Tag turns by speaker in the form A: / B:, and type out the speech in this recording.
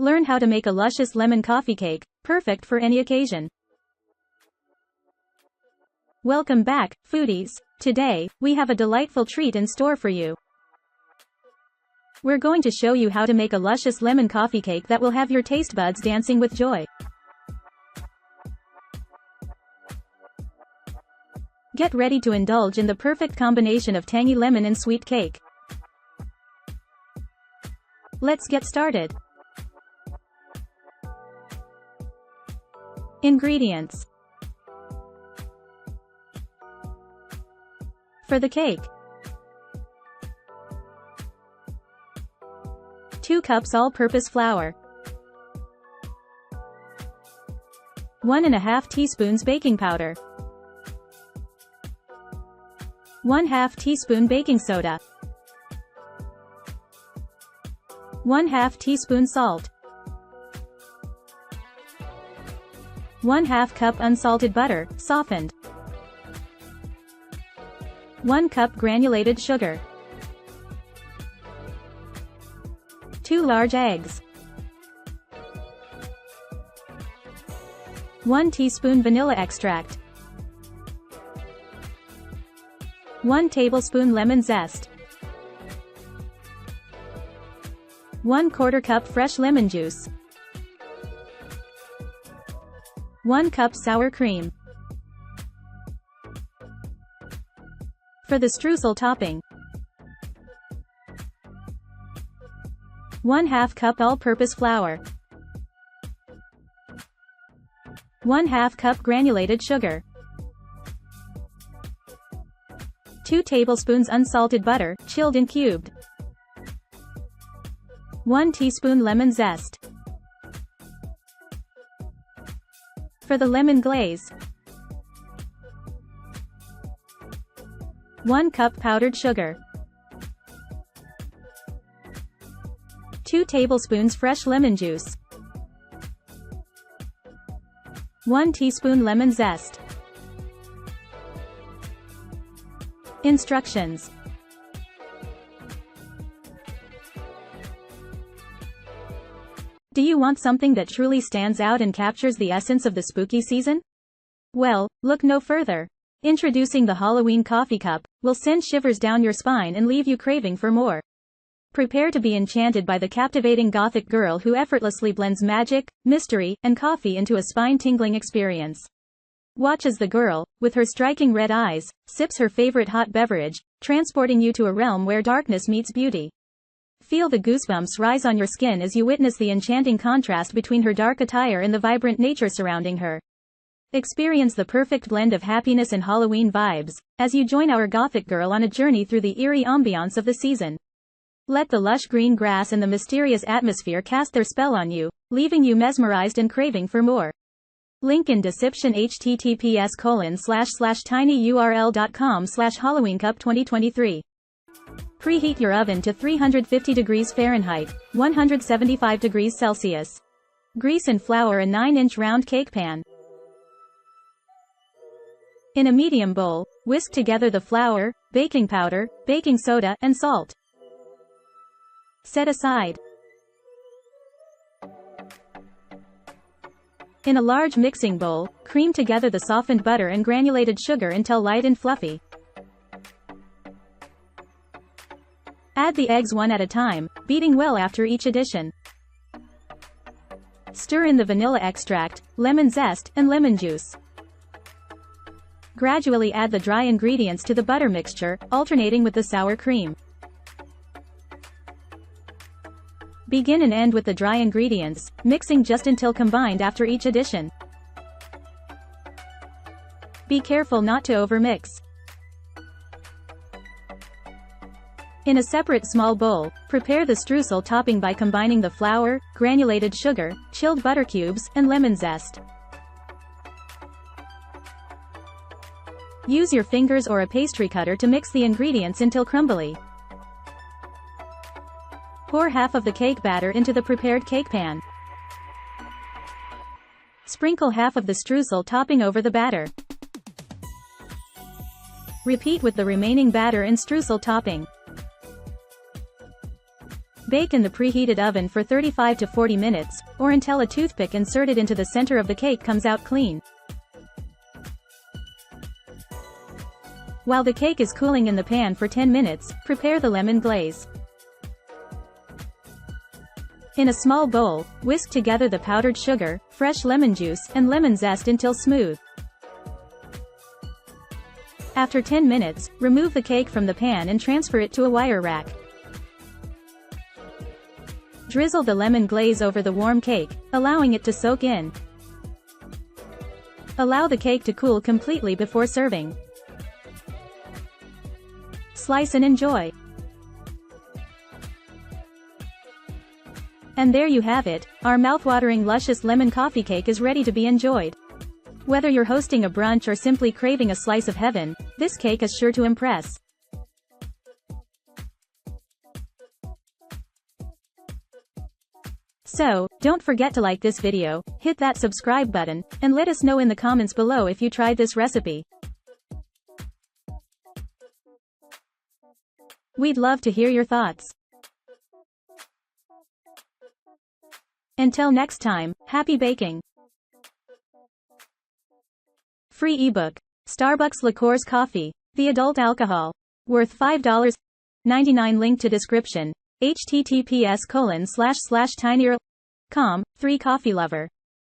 A: Learn how to make a luscious lemon coffee cake, perfect for any occasion. Welcome back, foodies. Today, we have a delightful treat in store for you. We're going to show you how to make a luscious lemon coffee cake that will have your taste buds dancing with joy. Get ready to indulge in the perfect combination of tangy lemon and sweet cake. Let's get started. Ingredients. For the cake: 2 cups all-purpose flour, 1½ teaspoons baking powder, 1/2 teaspoon baking soda, 1/2 teaspoon salt, 1/2 cup unsalted butter, softened, 1 cup granulated sugar, 2 large eggs, 1 teaspoon vanilla extract, 1 tablespoon lemon zest, 1/4 cup fresh lemon juice, 1 cup sour cream. For the streusel topping: 1/2 cup all-purpose flour, 1/2 cup granulated sugar, 2 tablespoons unsalted butter, chilled and cubed, 1 teaspoon lemon zest. For the lemon glaze: 1 cup powdered sugar, 2 tablespoons fresh lemon juice, 1 teaspoon lemon zest. Instructions. Do you want something that truly stands out and captures the essence of the spooky season? Well, look no further. Introducing the Halloween coffee cup will send shivers down your spine and leave you craving for more. Prepare to be enchanted by the captivating gothic girl who effortlessly blends magic, mystery, and coffee into a spine-tingling experience. Watch as the girl, with her striking red eyes, sips her favorite hot beverage, transporting you to a realm where darkness meets beauty. Feel the goosebumps rise on your skin as you witness the enchanting contrast between her dark attire and the vibrant nature surrounding her. Experience the perfect blend of happiness and Halloween vibes as you join our gothic girl on a journey through the eerie ambiance of the season. Let the lush green grass and the mysterious atmosphere cast their spell on you, leaving you mesmerized and craving for more. Link in description: https://tinyurl.com/HalloweenCup2023. Preheat your oven to 350 degrees Fahrenheit, 175 degrees Celsius. Grease and flour a 9-inch round cake pan. In a medium bowl, whisk together the flour, baking powder, baking soda, and salt. Set aside. In a large mixing bowl, cream together the softened butter and granulated sugar until light and fluffy. Add the eggs one at a time, beating well after each addition. Stir in the vanilla extract, lemon zest, and lemon juice. Gradually add the dry ingredients to the butter mixture, alternating with the sour cream. Begin and end with the dry ingredients, mixing just until combined after each addition. Be careful not to overmix. In a separate small bowl, prepare the streusel topping by combining the flour, granulated sugar, chilled butter cubes, and lemon zest. Use your fingers or a pastry cutter to mix the ingredients until crumbly. Pour half of the cake batter into the prepared cake pan. Sprinkle half of the streusel topping over the batter. Repeat with the remaining batter and streusel topping. Bake in the preheated oven for 35 to 40 minutes, or until a toothpick inserted into the center of the cake comes out clean. While the cake is cooling in the pan for 10 minutes, prepare the lemon glaze. In a small bowl, whisk together the powdered sugar, fresh lemon juice, and lemon zest until smooth. After 10 minutes, remove the cake from the pan and transfer it to a wire rack. Drizzle the lemon glaze over the warm cake, allowing it to soak in. Allow the cake to cool completely before serving. Slice and enjoy. And there you have it, our mouthwatering luscious lemon coffee cake is ready to be enjoyed. Whether you're hosting a brunch or simply craving a slice of heaven, this cake is sure to impress. So, don't forget to like this video, hit that subscribe button, and let us know in the comments below if you tried this recipe. We'd love to hear your thoughts. Until next time, happy baking! Free ebook. Starbucks Liqueurs Coffee. The adult alcohol. Worth $5.99. Link to description. https://tinyurl.com. 3 Coffee Lover.